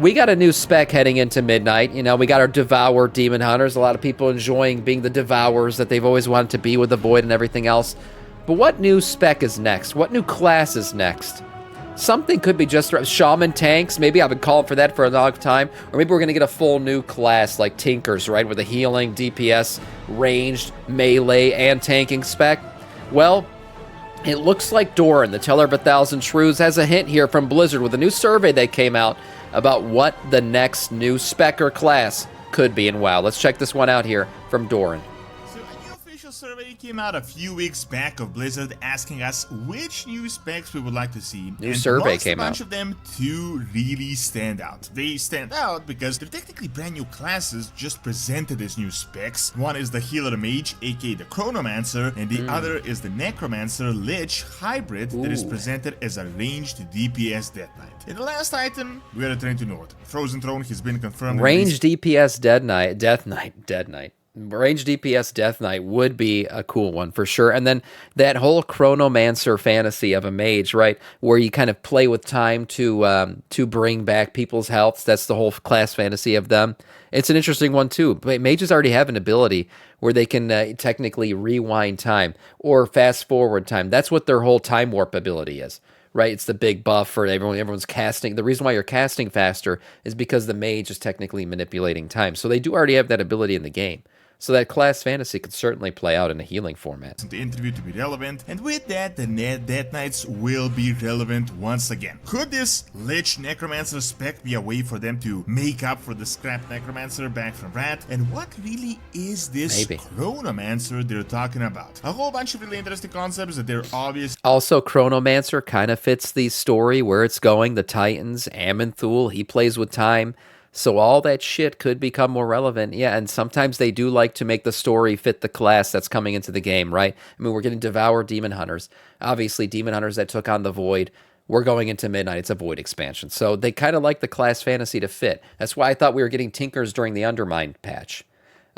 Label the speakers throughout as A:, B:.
A: we got a new spec heading into midnight. You know, we got our Devour Demon Hunters. A lot of people enjoying being the Devourers that they've always wanted to be with the Void and everything else. But what new spec is next? What new class is next? Something could be just shaman tanks. Maybe I've been calling for that for a long time. Or maybe we're going to get a full new class like Tinkers, right? With a healing, DPS, ranged, melee, and tanking spec. Well, it looks like Doran, the Teller of 1,000 Shrews, has a hint here from Blizzard with a new survey that came out about what the next new spec or class could be in WoW. Let's check this one out here from Doran.
B: Survey came out a few weeks back of Blizzard asking us which new specs we would like to see.
A: New survey came out.
B: A bunch of them two really stand out. They stand out because they're technically brand new classes just presented as new specs. One is the Healer Mage, aka the Chronomancer, and the other is the Necromancer Lich hybrid that is presented as a ranged DPS Death Knight. In the last item, we are returning to North. Frozen Throne has been confirmed.
A: Ranged DPS Death Knight. Range DPS Death Knight would be a cool one for sure. And then that whole Chronomancer fantasy of a mage, right, where you kind of play with time to bring back people's health. That's the whole class fantasy of them. It's an interesting one too. But mages already have an ability where they can technically rewind time or fast forward time. That's what their whole time warp ability is. Right, it's the big buff for everyone. Everyone's casting. The reason why you're casting faster is because the mage is technically manipulating time. So they do already have that ability in the game. So that class fantasy could certainly play out in a healing format.
B: The interview to be relevant, and with that, the Death Knights will be relevant once again. Could this Lich Necromancer spec be a way for them to make up for the scrap Necromancer back from Rat? And what really is this Chronomancer they're talking about? A whole bunch of really interesting concepts that they're obvious.
A: Also, Chronomancer kind of fits the story where it's going. The Titans, Aman'Thul, he plays with time. So all that shit could become more relevant. Yeah, and sometimes they do like to make the story fit the class that's coming into the game, right? I mean, we're getting Devour Demon Hunters. Obviously, Demon Hunters that took on the Void. We're going into Midnight. It's a Void expansion. So they kind of like the class fantasy to fit. That's why I thought we were getting Tinkers during the Undermine patch.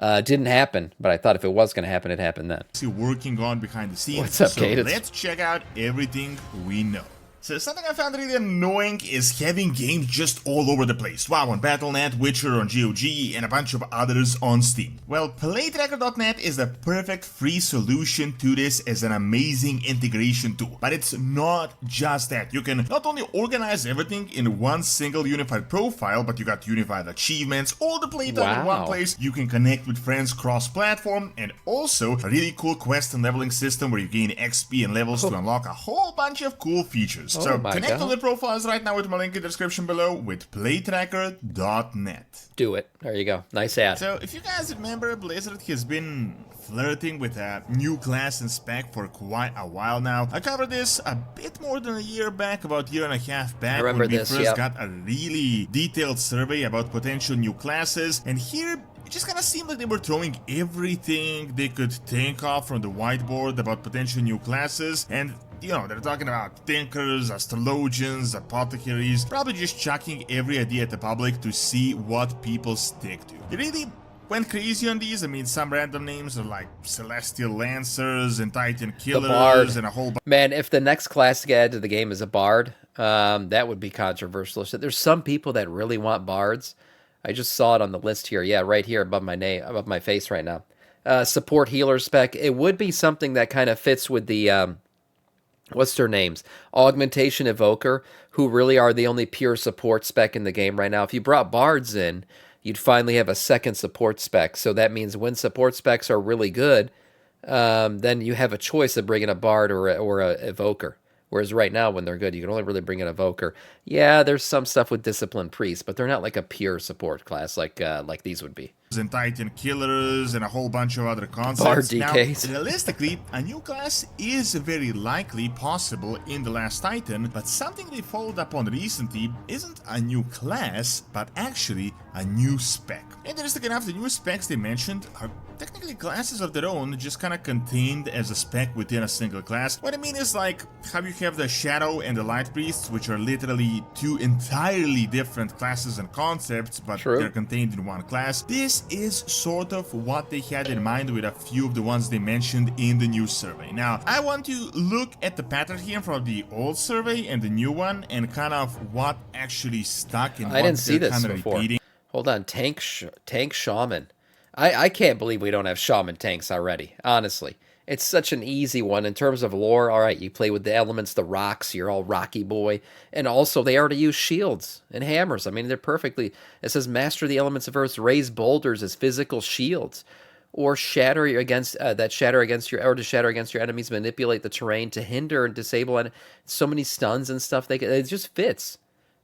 A: Didn't happen, but I thought if it was going to happen, it happened then.
B: Working on behind the scenes.
A: What's up, Kate?
B: Let's check out everything we know. So something I found really annoying is having games just all over the place. WoW on Battle.net, Witcher on GOG, and a bunch of others on Steam. Well, PlayTracker.net is the perfect free solution to this as an amazing integration tool. But it's not just that. You can not only organize everything in one single unified profile, but you got unified achievements, all the playtime in one place. You can connect with friends cross-platform, and also a really cool quest and leveling system where you gain XP and levels to unlock a whole bunch of cool features. So connect to the profiles right now with my link in the description below with playtracker.net.
A: Do it. There you go. Nice ad.
B: So if you guys remember, Blizzard has been flirting with a new class and spec for quite a while now. I covered this a bit more than a year back, about a year and a half back.
A: I remember
B: when we
A: this,
B: first got a really detailed survey about potential new classes. And here, it just kind of seemed like they were throwing everything they could think of from the whiteboard about potential new classes. And you know, they're talking about thinkers, astrologians, apothecaries, probably just chucking every idea at the public to see what people stick to. They really went crazy on these. I mean, some random names are like Celestial Lancers and Titan Killers and a whole bunch.
A: Man, if the next class to get added to the game is a Bard, that would be controversial. So there's some people that really want Bards. I just saw it on the list here. Yeah, right here above my name, above my face right now. Support healer spec. It would be something that kind of fits with the... what's their names? Augmentation Evoker, who really are the only pure support spec in the game right now. If you brought Bards in, you'd finally have a second support spec. So that means when support specs are really good, then you have a choice of bringing a Bard or a Evoker. Whereas right now, when they're good, you can only really bring an Evoker. Yeah, there's some stuff with Disciplined Priest, but they're not like a pure support class like these would be.
B: And Titan Killers and a whole bunch of other concepts.
A: Bard DKs.
B: Now, realistically, a new class is very likely possible in The Last Titan, but something they followed up on recently isn't a new class, but actually a new spec. Interesting enough, the new specs they mentioned are technically classes of their own, just kind of contained as a spec within a single class. What I mean is like how you have the Shadow and the Light Priests, which are literally two entirely different classes and concepts, but they're contained in one class. This this is sort of what they had in mind with a few of the ones they mentioned in the new survey. Now, I want to look at the pattern here from the old survey and the new one, and kind of what actually stuck and
A: I
B: what
A: didn't see
B: they're
A: this
B: kind of
A: before.
B: repeating.
A: Hold on, tank shaman. I can't believe we don't have shaman tanks already, honestly. It's such an easy one in terms of lore. All right, you play with the elements, the rocks, you're all rocky boy. And also, they already use shields and hammers. I mean, they're perfectly... It says, master the elements of earth, raise boulders as physical shields. Or shatter against to shatter against your enemies, manipulate the terrain to hinder and disable, and so many stuns and stuff. It just fits.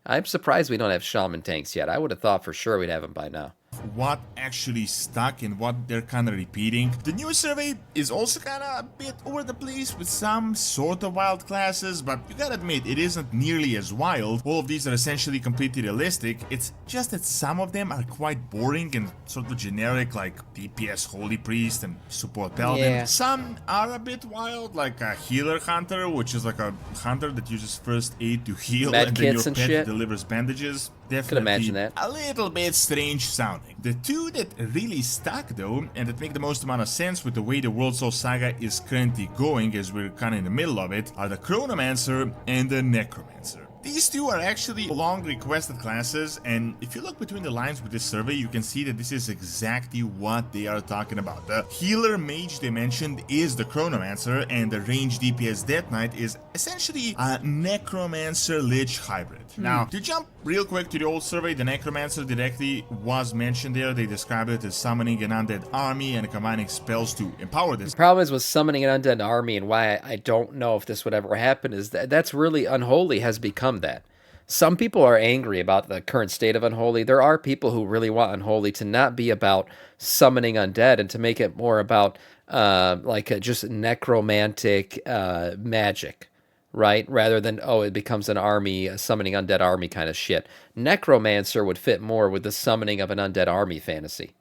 A: I'm surprised we don't have shaman tanks yet. I would have thought for sure we'd have them by now.
B: What actually stuck and what they're kind of repeating. The new survey is also kind of a bit over the place with some sort of wild classes, but you gotta admit, it isn't nearly as wild. All of these are essentially completely realistic. It's just that some of them are quite boring and sort of generic, like DPS Holy Priest and Support Paladin.
A: Yeah.
B: Some are a bit wild, like a Healer Hunter, which is like a hunter that uses first aid to heal,
A: Med
B: and then your
A: kits and
B: pet
A: shit.
B: delivers bandages. Definitely
A: Could imagine that.
B: a little bit strange sounding. The two that really stuck though, and that make the most amount of sense with the way the World Soul Saga is currently going, as we're kind of in the middle of it, are the Chronomancer and the Necromancer. These two are actually long requested classes, and if you look between the lines with this survey, you can see that this is exactly what they are talking about. The healer mage they mentioned is the Chronomancer, and the range DPS Death Knight is essentially a Necromancer Lich hybrid. Now, to jump real quick to the old survey, the Necromancer directly was mentioned there. They described it as summoning an undead army and combining spells to empower this.
A: The problem is with summoning an undead army, and why I don't know if this would ever happen, is that's really Unholy has become that. Some people are angry about the current state of Unholy. There are people who really want Unholy to not be about summoning undead and to make it more about just necromantic magic, right? Rather than, oh, it becomes an army, a summoning undead army kind of shit. Necromancer would fit more with the summoning of an undead army fantasy.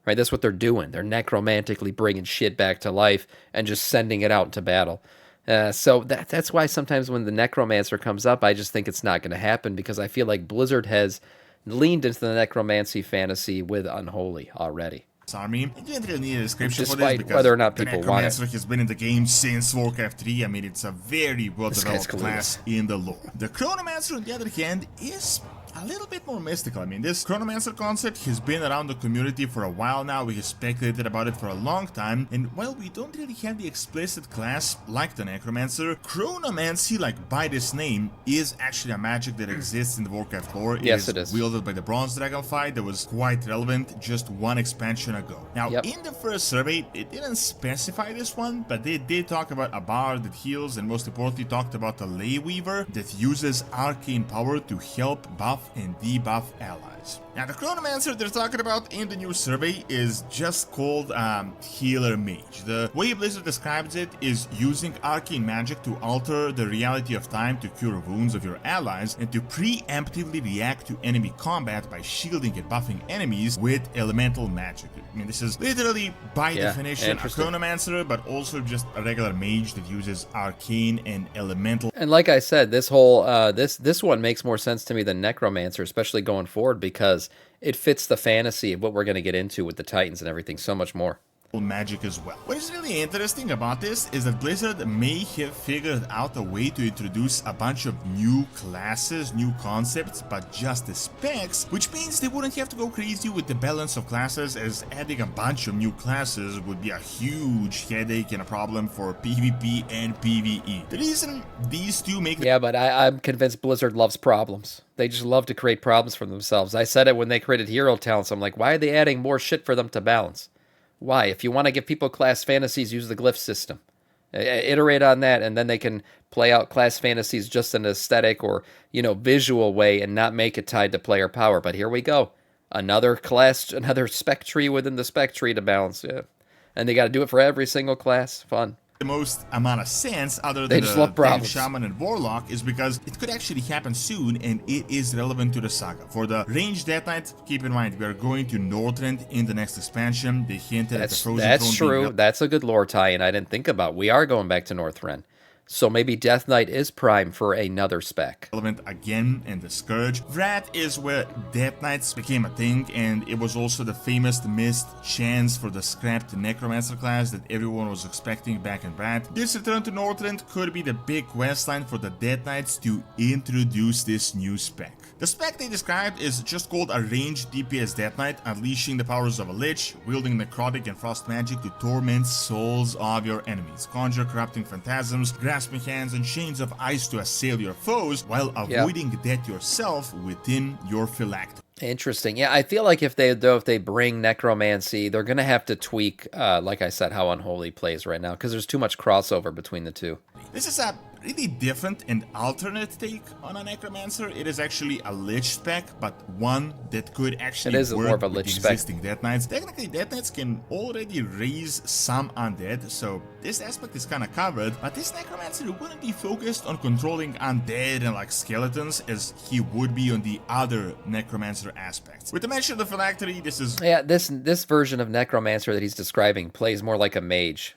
A: Right, that's what they're doing. They're necromantically bringing shit back to life and just sending it out into battle. So that's why sometimes when the Necromancer comes up, I just think it's not going to happen, because I feel like Blizzard has leaned into the necromancy fantasy with Unholy already.
B: Army. You didn't really need a description for this,
A: Despite
B: because
A: whether or not
B: the
A: people want it.
B: Necromancer has been in the game since Warcraft 3. I mean, it's a very well-developed class in the lore. The Chronomancer, on the other hand, is a little bit more mystical. I mean, this Chronomancer concept has been around the community for a while now. We have speculated about it for a long time, and while we don't really have the explicit class like the Necromancer, Chronomancy, like by this name, is actually a magic that exists in the Warcraft lore.
A: Yes, it is.
B: Wielded by the Bronze Dragon fight that was quite relevant just one expansion ago. Now, in the first survey, it didn't specify this one, but they did talk about a bard that heals, and most importantly talked about a lay weaver that uses arcane power to help buff and debuff allies. Now, the Chronomancer they're talking about in the new survey is just called Healer Mage. The way Blizzard describes it is using arcane magic to alter the reality of time to cure wounds of your allies and to preemptively react to enemy combat by shielding and buffing enemies with elemental magic. I mean, this is literally, by definition, a Chronomancer, but also just a regular mage that uses arcane and elemental.
A: And like I said, this whole this one makes more sense to me than Necromancer, especially going forward, because it fits the fantasy of what we're going to get into with the Titans and everything so much more.
B: Magic as well. What is really interesting about this is that Blizzard may have figured out a way to introduce a bunch of new classes, new concepts, but just the specs, which means they wouldn't have to go crazy with the balance of classes, as adding a bunch of new classes would be a huge headache and a problem for PvP and PvE. The reason these two make
A: but I'm convinced Blizzard loves problems. They just love to create problems for themselves. I said it when they created hero talents. I'm like, why are they adding more shit for them to balance? Why? If you want to give people class fantasies, use the glyph system. Iterate on that, and then they can play out class fantasies just in an aesthetic or, visual way and not make it tied to player power. But here we go. Another spec tree within the spec tree to balance. Yeah. And they got to do it for every single class. Fun.
B: The most amount of sense, other than the shaman and warlock, is because it could actually happen soon, and it is relevant to the saga. For the ranged Death Knight, keep in mind we are going to Northrend in the next expansion. They hinted at the Frozen Throne.
A: That's true. That's a good lore tie-in I didn't think about. We are going back to Northrend. So maybe Death Knight is prime for another spec.
B: Relevant again in the Scourge. That is where Death Knights became a thing, and it was also the famous missed chance for the scrapped Necromancer class that everyone was expecting back in Brad. This return to Northrend could be the big questline for the Death Knights to introduce this new spec. The spec they described is just called a ranged DPS Death Knight, unleashing the powers of a lich, wielding necrotic and frost magic to torment souls of your enemies, conjure corrupting phantasms, grasping hands and chains of ice to assail your foes, while avoiding death yourself within your phylactery.
A: Interesting. Yeah, I feel like if they bring necromancy, they're gonna have to tweak, like I said, how Unholy plays right now, because there's too much crossover between the two.
B: This is a really different and alternate take on a Necromancer. It is actually a Lich spec, but one that could actually work
A: more of a
B: with
A: Lich spec.
B: existing Death Knights. Technically, Death Knights can already raise some undead, so this aspect is kind of covered, but this Necromancer wouldn't be focused on controlling undead and like skeletons as he would be on the other Necromancer aspects. With the mention of the Phylactery, this is...
A: Yeah, this version of Necromancer that he's describing plays more like a mage.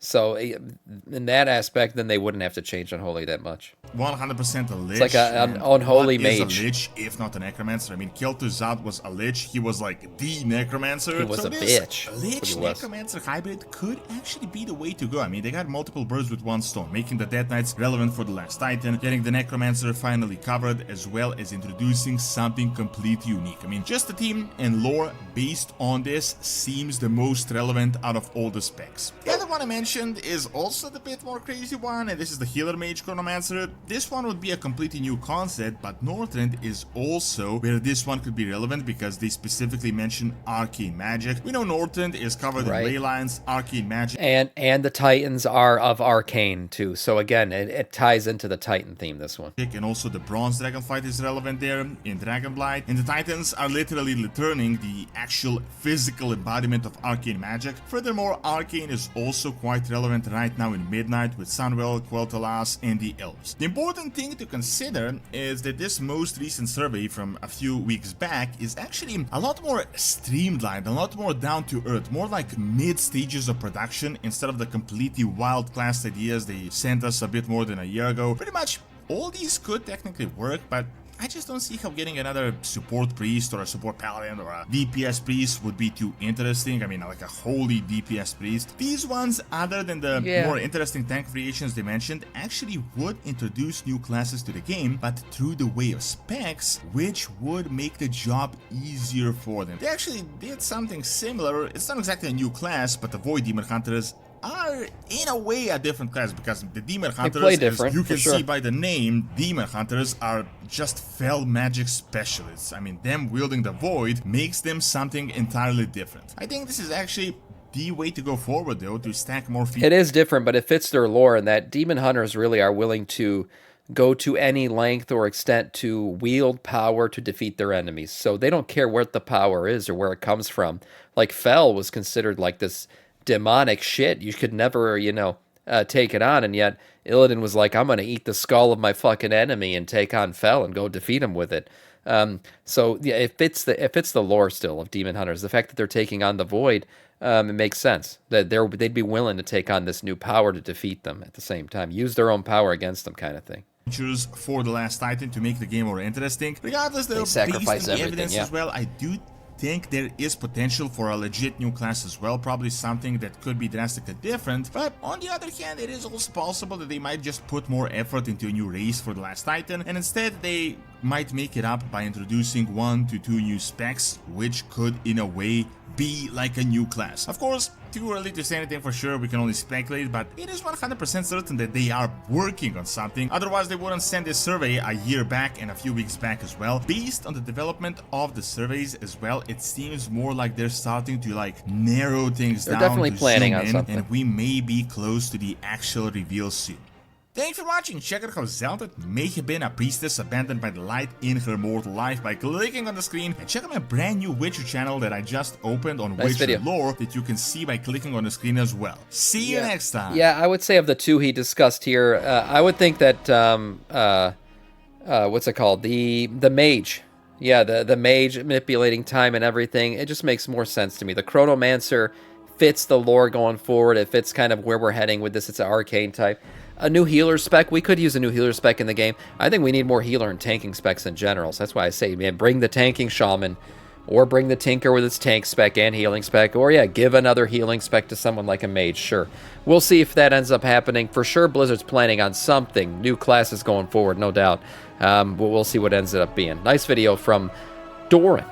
A: So in that aspect, then they wouldn't have to change Unholy that much.
B: 100% a Lich.
A: It's like an Unholy mage.
B: What is a Lich, if not a Necromancer? I mean, Kel'Thuzad was a Lich. He was like the Necromancer.
A: He was
B: so
A: a bitch.
B: Lich Necromancer hybrid could actually be the way to go. I mean, they got multiple birds with one stone, making the Death Knights relevant for the Last Titan, getting the Necromancer finally covered, as well as introducing something completely unique. I mean, just the theme and lore based on this seems the most relevant out of all the specs. The other one I mentioned is also the bit more crazy one, and this is the Healer Mage Chronomancer. This one would be a completely new concept, but Northrend is also where this one could be relevant because they specifically mention arcane magic. We know Northrend is covered in ley lines, arcane magic,
A: and the Titans are of arcane too. So again, it ties into the Titan theme, this one.
B: And also the Bronze Dragon fight is relevant there in Dragonblight, and the Titans are literally returning the actual physical embodiment of arcane magic. Furthermore, arcane is also quite relevant right now in Midnight with Sunwell, Quel'Thalas, and the Elves. The important thing to consider is that this most recent survey from a few weeks back is actually a lot more streamlined, a lot more down to earth, more like mid stages of production instead of the completely wild class ideas they sent us a bit more than a year ago. Pretty much all these could technically work, but I just don't see how getting another support priest or a support paladin or a DPS priest would be too interesting. I mean, like a holy DPS priest. These ones, other than the more interesting tank variations they mentioned, actually would introduce new classes to the game, but through the way of specs, which would make the job easier for them. They actually did something similar. It's not exactly a new class, but the Void Demon Hunters are in a way a different class, because the Demon Hunters, as you can see by the name, Demon Hunters are just fell magic specialists. I mean, them wielding the Void makes them something entirely different. I think this is actually the way to go forward, though, to stack more features.
A: It is different, but it fits their lore in that Demon Hunters really are willing to go to any length or extent to wield power to defeat their enemies. So they don't care what the power is or where it comes from. Like Fel was considered like this demonic shit. You could never, take it on, and yet Illidan was like, I'm gonna eat the skull of my fucking enemy and take on Fel and go defeat him with it. So yeah, it fits the lore still of Demon Hunters. The fact that they're taking on the Void, it makes sense that they'd be willing to take on this new power to defeat them at the same time, use their own power against them, kind of thing.
B: For the Last Titan to make the game more interesting. Regardless, though, based on the evidence as well, I do think there is potential for a legit new class as well, probably something that could be drastically different, but on the other hand, it is also possible that they might just put more effort into a new race for the Last Titan, and instead they might make it up by introducing 1 to 2 new specs, which could in a way be like a new class. Of course, too early to say anything for sure, we can only speculate, but it is 100% certain that they are working on something, otherwise they wouldn't send this survey a year back and a few weeks back as well. Based on the development of the surveys as well, it seems more like they're starting to like narrow things down.
A: They're definitely planning on something,
B: and we may be close to the actual reveal soon. Thanks for watching. Check out how Zelda may have been a priestess abandoned by the light in her mortal life by clicking on the screen, and check out my brand new Witcher channel that I just opened on Witcher lore that you can see by clicking on the screen as well. See you next time.
A: Yeah, I would say of the two he discussed here, I would think that what's it called? The mage. Yeah, the mage manipulating time and everything. It just makes more sense to me. The Chronomancer fits the lore going forward. It fits kind of where we're heading with this. It's an arcane type. a new healer spec. We could use a new healer spec in the game. I think we need more healer and tanking specs in general. So that's why I say, man, bring the tanking shaman, or bring the tinker with its tank spec and healing spec, or yeah, give another healing spec to someone like a mage. Sure, we'll see if that ends up happening. For sure, Blizzard's planning on something, new classes going forward, no doubt. We'll see what ends up being. Nice video from Doran.